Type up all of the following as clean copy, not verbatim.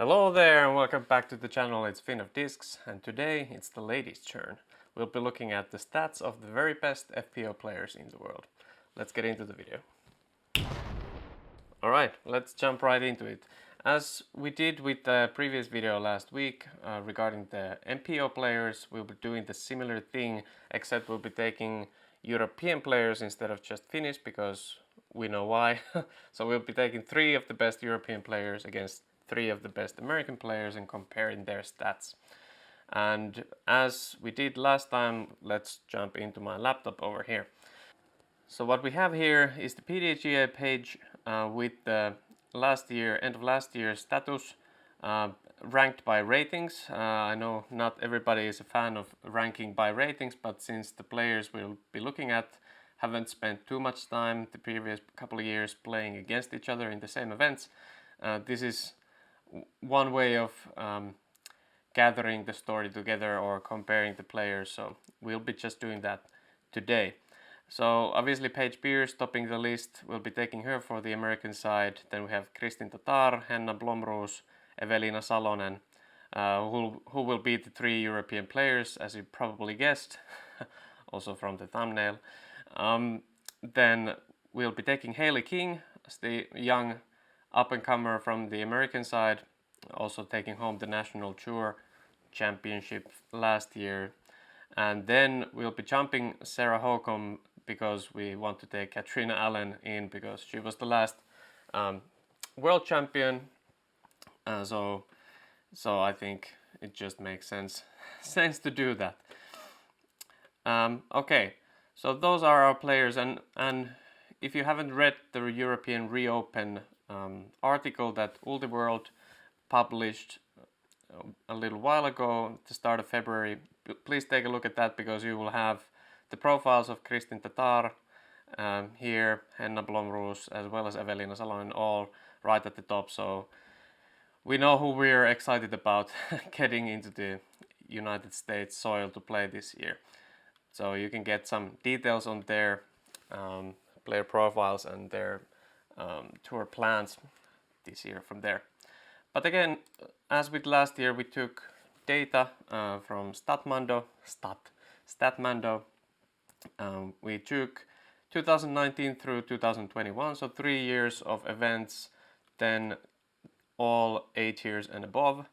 Hello there and welcome back to the channel. It's Finn of Discs and today it's the ladies' turn. We'll be looking at the stats of the very best FPO players in the world. Let's get into the video. Alright, let's jump right into it. As we did with the previous video last week regarding the MPO players, we'll be doing the similar thing, except we'll be taking European players instead of just Finnish because we know why. So we'll be taking 3 of the best European players against 3 of the best American players and comparing their stats. And as we did last time, let's jump into my laptop over here. So what we have here is the PDGA page with the end of last year status ranked by ratings. I know not everybody is a fan of ranking by ratings, but since the players we'll be looking at haven't spent too much time the previous couple of years playing against each other in the same events, this is one way of gathering the story together or comparing the players, so we'll be just doing that today. So obviously Paige topping the list, we'll be taking her for the American side. Then we have Kristin Tattar, Henna, Blomroos, Eveliina Salonen, who will be the 3 European players, as you probably guessed, also from the thumbnail. Then we'll be taking Hailey King as the young up-and-comer from the American side, also taking home the National Tour Championship last year. And then we'll be jumping Sarah Holcomb because we want to take Catrina Allen in because she was the last world champion. So I think it just makes sense to do that. Okay, so those are our players, and if you haven't read the European Reopen article that Ultiworld published a little while ago, at the start of February, please take a look at that because you will have the profiles of Kristin Tattar here, Henna, Blomroos, as well as Eveliina Salonen, all right at the top. So we know who we're excited about getting into the United States soil to play this year. So you can get some details on their player profiles and their tour plans this year from there. But again, as with last year, we took data from Statmando. We took 2019 through 2021, so 3 years of events, then all A tiers and above,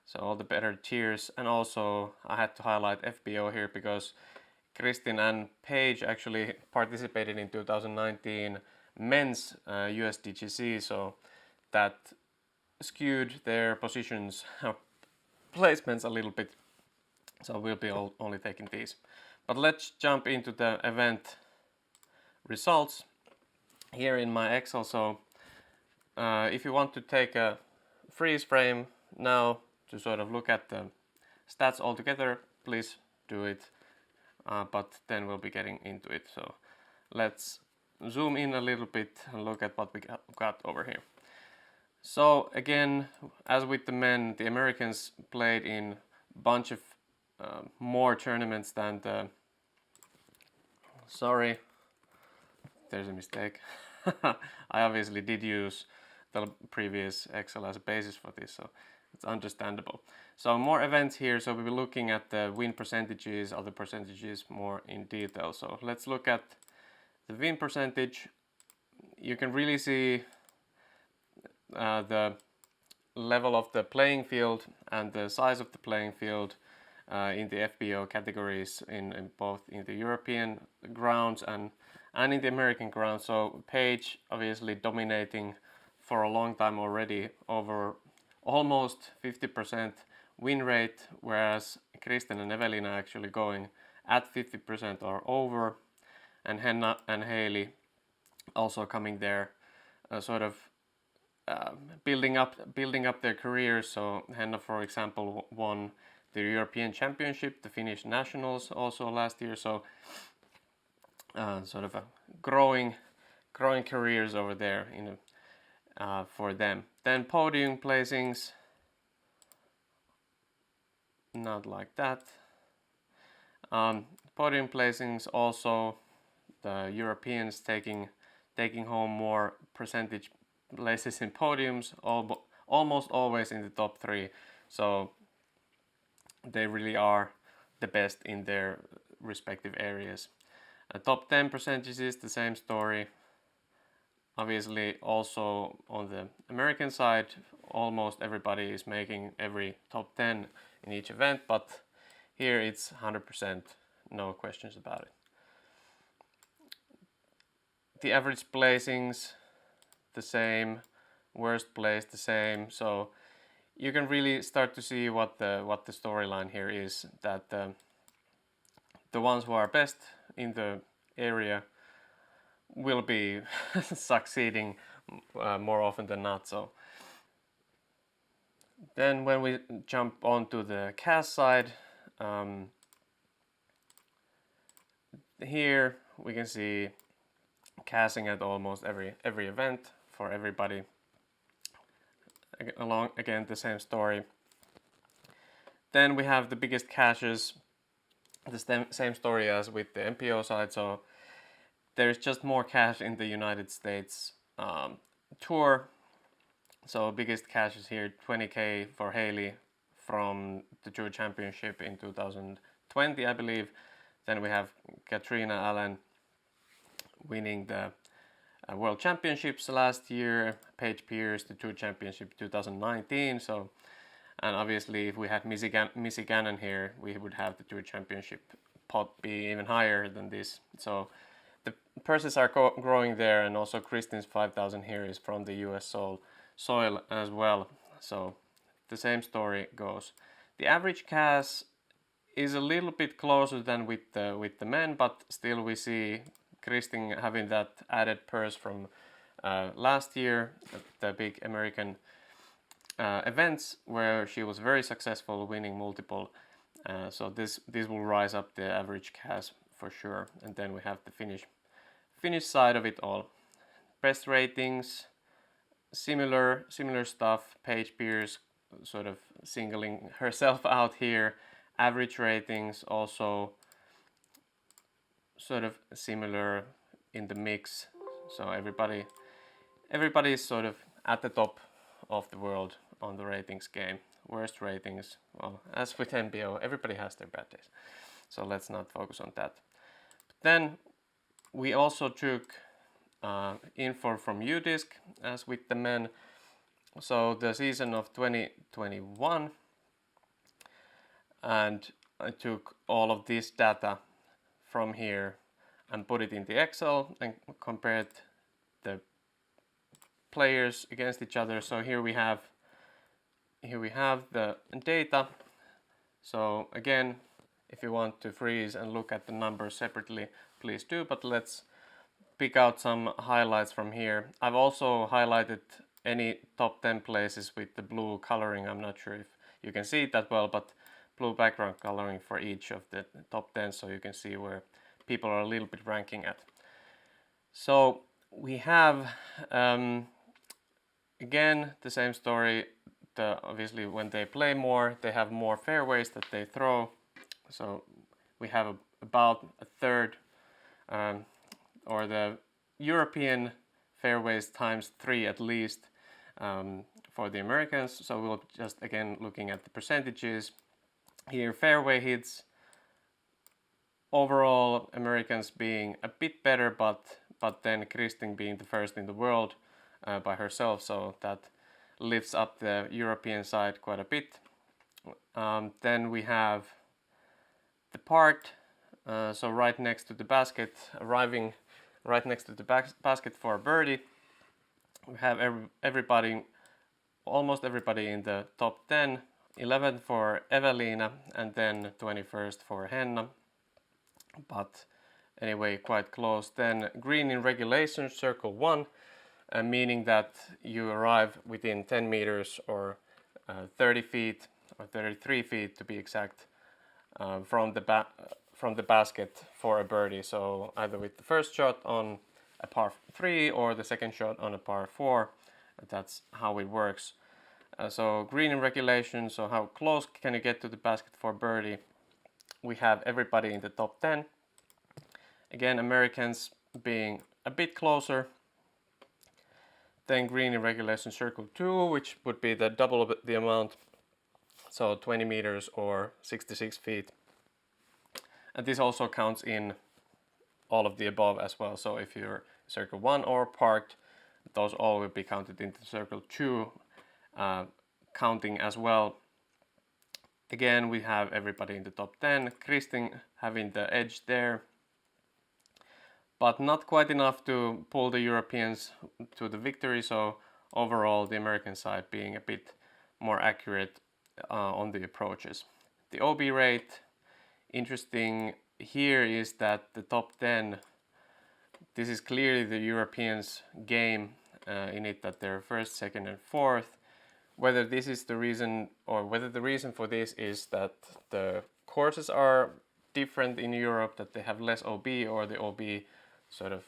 so all the better tiers. And also I had to highlight FPO here because Kristin and Paige actually participated in 2019 men's USDGC, so that skewed their positions placements a little bit, so we'll be only taking these. But let's jump into the event results here in my Excel. So if you want to take a freeze frame now to sort of look at the stats all together, please do it, but then we'll be getting into it. So let's zoom in a little bit and look at what we got over here. So again, as with the men, the Americans played in a bunch of more tournaments than the... Sorry, there's a mistake. I obviously did use the previous Excel as a basis for this, so it's understandable. So more events here, so we'll be looking at the win percentages, other percentages more in detail. So let's look at the win percentage. You can really see the level of the playing field and the size of the playing field in the FPO categories in both in the European grounds and in the American grounds. So Paige obviously dominating for a long time already, over almost 50% win rate, whereas Kristin and Eveliina actually going at 50% or over, and Henna and Hailey also coming there sort of building up their careers. So Henna, for example, won the European Championship, the Finnish Nationals also last year. So sort of a growing careers over there for them. Then podium placings, not like that. Podium placings also, the Europeans taking home more percentage places in podiums, almost always in the top 3. So they really are the best in their respective areas. Top 10 percentages, the same story. Obviously, also on the American side, almost everybody is making every top 10 in each event, but here it's 100%, no questions about it. The average placings, the same. Worst place, the same. So you can really start to see what the storyline here is, that the ones who are best in the area will be succeeding more often than not. So then when we jump onto the cast side, here we can see casting at almost every event for everybody. Along again the same story. Then we have the biggest caches, the same story as with the MPO side. So there's just more cash in the United States tour. So biggest caches here, 20k for Hailey from the Tour Championship in 2020, I believe. Then we have Catrina Allen winning the World Championships last year, Paige the Tour Championship 2019. So, and obviously if we had Missy Gannon here, we would have the Tour Championship pot be even higher than this. So the purses are growing there, and also Kristin's 5,000 here is from the US soil as well. So the same story goes. The average CAS is a little bit closer than with the men, but still we see Kristin having that added purse from last year, the big American events where she was very successful, winning multiple. So this will rise up the average CAS for sure. And then we have the Finnish side of it all. Best ratings, similar stuff. Paige Pierce sort of singling herself out here. Average ratings also sort of similar in the mix. So everybody is sort of at the top of the world on the ratings game. Worst ratings, well, as with MPO, everybody has their bad days. So let's not focus on that. But then we also took info from UDisc as with the men. So the season of 2021, and I took all of this data from here and put it in the Excel and compared the players against each other. So here we have the data. So again, if you want to freeze and look at the numbers separately, please do, but let's pick out some highlights from here. I've also highlighted any top 10 places with the blue coloring. I'm not sure if you can see it that well, but blue background coloring for each of the top 10, so you can see where people are a little bit ranking at. So we have again the same story. Obviously when they play more, they have more fairways that they throw. So we have about a third, or the European fairways times 3 at least for the Americans. So we'll just again looking at the percentages here. Fairway hits overall, Americans being a bit better, but then Kristin being the first in the world by herself, so that lifts up the European side quite a bit. Then we have the part, so right next to the basket, arriving right next to the basket for a birdie. We have everybody, almost everybody in the top 10. 11th for Eveliina, and then 21st for Henna. But anyway, quite close. Then green in regulation, circle 1, meaning that you arrive within 10 meters or 30 feet or 33 feet to be exact from the basket for a birdie. So either with the first shot on a par 3 or the second shot on a par 4. That's how it works. So green in regulation, so how close can you get to the basket for birdie? We have everybody in the top 10. Again, Americans being a bit closer. Then green in regulation circle 2, which would be the double of the amount, so 20 meters or 66 feet. And this also counts in all of the above as well. So if you're circle 1 or parked, those all will be counted into circle 2, counting as well. Again, we have everybody in the top 10, Kristin having the edge there, but not quite enough to pull the Europeans to the victory. So overall, the American side being a bit more accurate on the approaches. The OB rate, interesting here is that the top 10, this is clearly the Europeans' game in it, that they're first, second, and fourth. Whether this is the reason, or whether the reason for this is that the courses are different in Europe, that they have less OB, or the OB sort of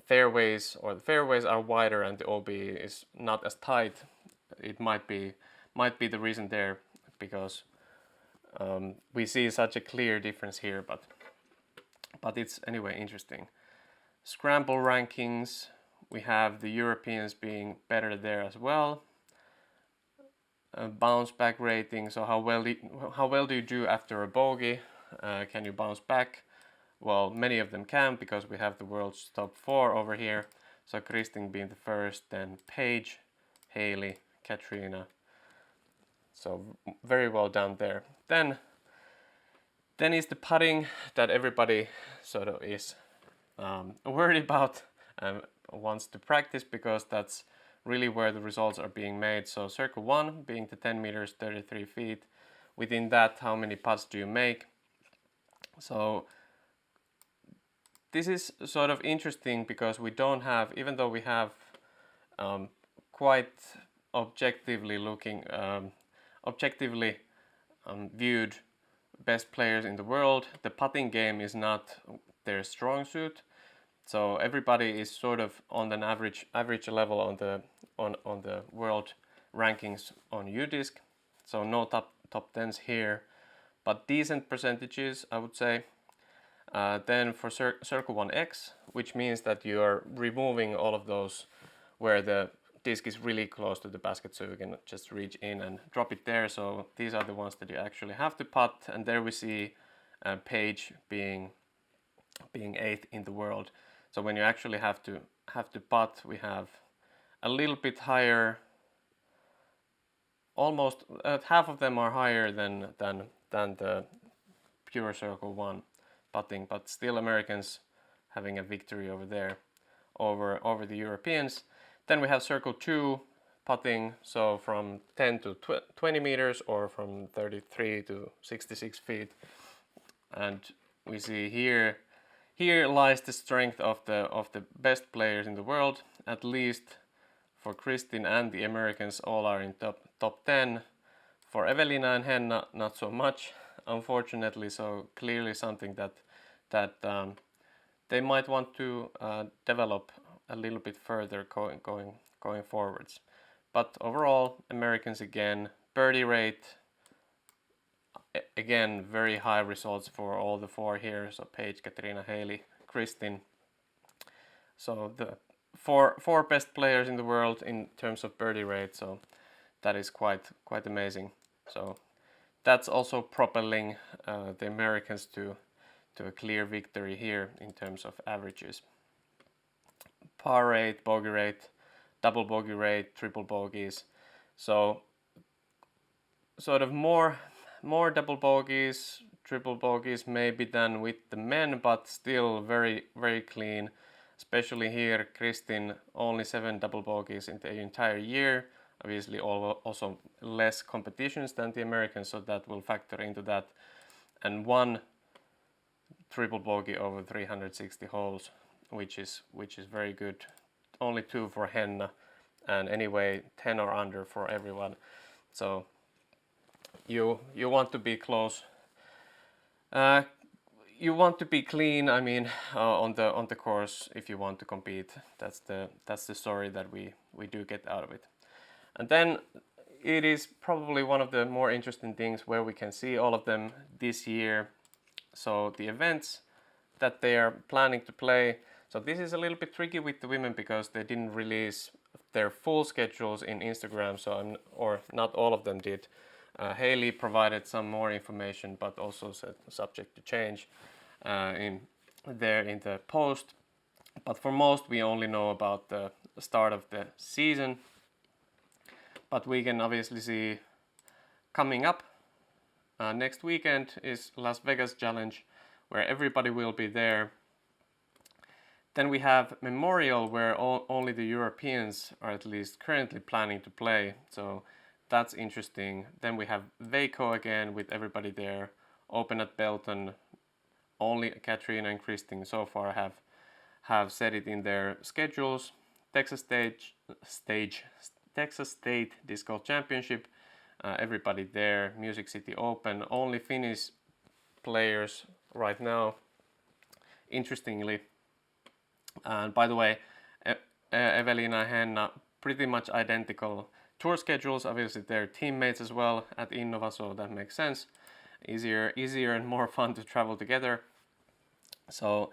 fairways, or the fairways are wider and the OB is not as tight. It might be the reason there, because we see such a clear difference here, but it's anyway interesting. Scramble rankings, we have the Europeans being better there as well. Bounce back rating, so how well do you do after a bogey? Can you bounce back? Well, many of them can, because we have the world's top 4 over here. So Kristin being the first, then Paige, Hailey, Catrina. So very well done there. Then is the putting that everybody sort of is worried about and wants to practice, because that's really where the results are being made. So circle 1 being the 10 meters, 33 feet. Within that, how many putts do you make? So this is sort of interesting, because we don't have, even though we have quite objectively viewed best players in the world, the putting game is not their strong suit. So everybody is sort of on an average level on the world rankings on UDisc. So no top 10s here, but decent percentages, I would say. Then for circle 1x, which means that you are removing all of those where the disc is really close to the basket, so you can just reach in and drop it there. So these are the ones that you actually have to putt, and there we see Paige being 8th in the world. So when you actually have to putt, we have a little bit higher, almost half of them are higher than the pure circle 1 putting, but still Americans having a victory over there over the Europeans. Then we have circle 2 putting, so from 10 to 20 meters or from 33 to 66 feet. And we see here lies the strength of the best players in the world. At least for Kristin and the Americans, all are in top 10. For Eveliina and Henna, not so much, unfortunately. So clearly something that they might want to develop a little bit further going forwards. But overall, Americans again, birdie rate, again very high results for all the 4 here. So Paige, Catrina, Hailey, Kristin. So the four best players in the world in terms of birdie rate. So that is quite amazing. So that's also propelling the Americans to a clear victory here in terms of averages. Par rate, bogey rate, double bogey rate, triple bogeys. So sort of more double bogeys, triple bogeys maybe than with the men, but still very clean. Especially here, Kristin only 7 double bogeys in the entire year. Obviously also less competitions than the Americans, so that will factor into that. And 1 triple bogey over 360 holes, which is very good. Only 2 for Henna, and anyway 10 or under for everyone. So you want to be close. You want to be clean. I mean, on the course, if you want to compete, that's the story that we do get out of it. And then it is probably one of the more interesting things where we can see all of them this year. So the events that they are planning to play. So this is a little bit tricky with the women because they didn't release their full schedules in Instagram, so or not all of them did. Hailey provided some more information, but also said subject to change in the post. But for most, we only know about the start of the season. But we can obviously see coming up next weekend is Las Vegas Challenge, where everybody will be there. Then we have Memorial, where only the Europeans are at least currently planning to play. So that's interesting. Then we have Veikko again with everybody there. Open at Belton. Only Catrina and Kristin so far have set it in their schedules. Texas State Disc Golf Championship. Everybody there. Music City Open. Only Finnish players right now. Interestingly. And by the way, Eveliina and Henna, pretty much identical tour schedules. Obviously, they're teammates as well at Innova, so that makes sense. Easier and more fun to travel together. So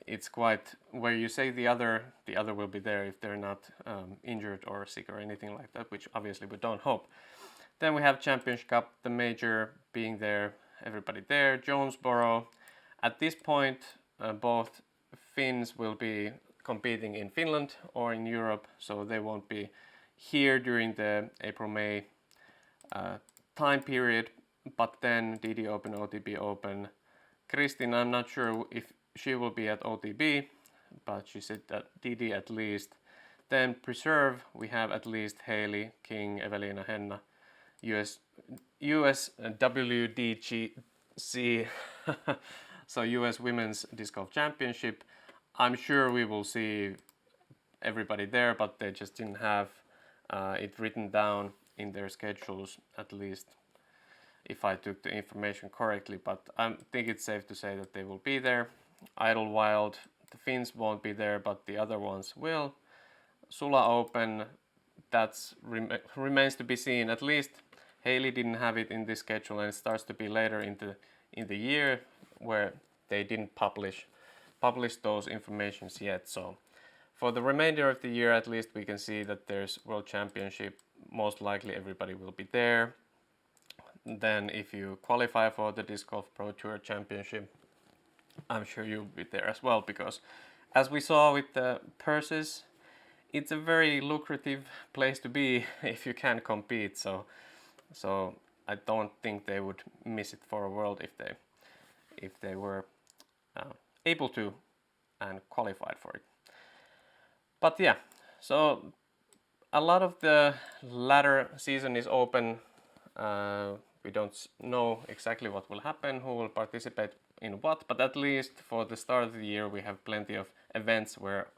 it's quite where you say the other will be there if they're not injured or sick or anything like that, which obviously we don't hope. Then we have Championship Cup, the major being there, everybody there. Jonesboro. At this point, both Finns will be competing in Finland or in Europe, so they won't be here during the April-May time period. But then DD Open, OTB Open. Kristin, I'm not sure if she will be at OTB, but she said that DD at least. Then Preserve, we have at least Hailey, King, Eveliina, Henna. US WDGC, so US Women's Disc Golf Championship. I'm sure we will see everybody there, but they just didn't have it written down in their schedules, at least if I took the information correctly. But I think it's safe to say that they will be there. Idlewild, the Finns won't be there, but the other ones will. Sula Open, that remains to be seen. At least Hailey didn't have it in this schedule, and it starts to be later in the year where they didn't publish those informations yet. So for the remainder of the year, at least we can see that there's World Championship. Most likely everybody will be there. Then if you qualify for the Disc Golf Pro Tour Championship, I'm sure you'll be there as well, because as we saw with the purses, it's a very lucrative place to be if you can compete. So I don't think they would miss it for a world if they were able to and qualified for it. But yeah, so a lot of the latter season is open. We don't know exactly what will happen, who will participate in what, but at least for the start of the year we have plenty of events where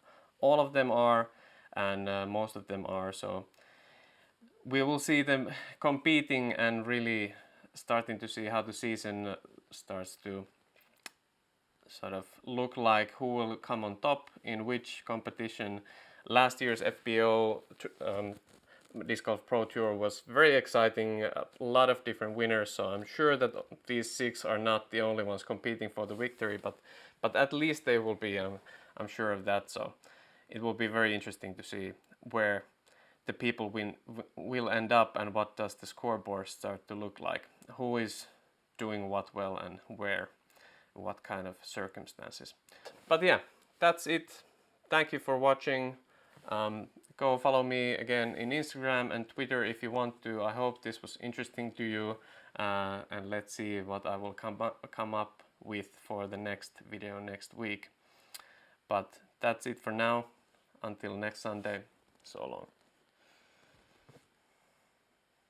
all of them are, and most of them are. So we will see them competing and really starting to see how the season starts to sort of look like, who will come on top in which competition. Last year's FPO Disc Golf Pro Tour was very exciting, a lot of different winners, so I'm sure that these 6 are not the only ones competing for the victory, but at least they will be, I'm sure of that. So it will be very interesting to see where the people will end up and what does the scoreboard start to look like, who is doing what well and where, what kind of circumstances. But yeah, that's it. Thank you for watching. Go follow me again in Instagram and Twitter if you want to. I hope this was interesting to you, and let's see what I will come up with for the next video next week. But that's it for now. Until next Sunday, so long.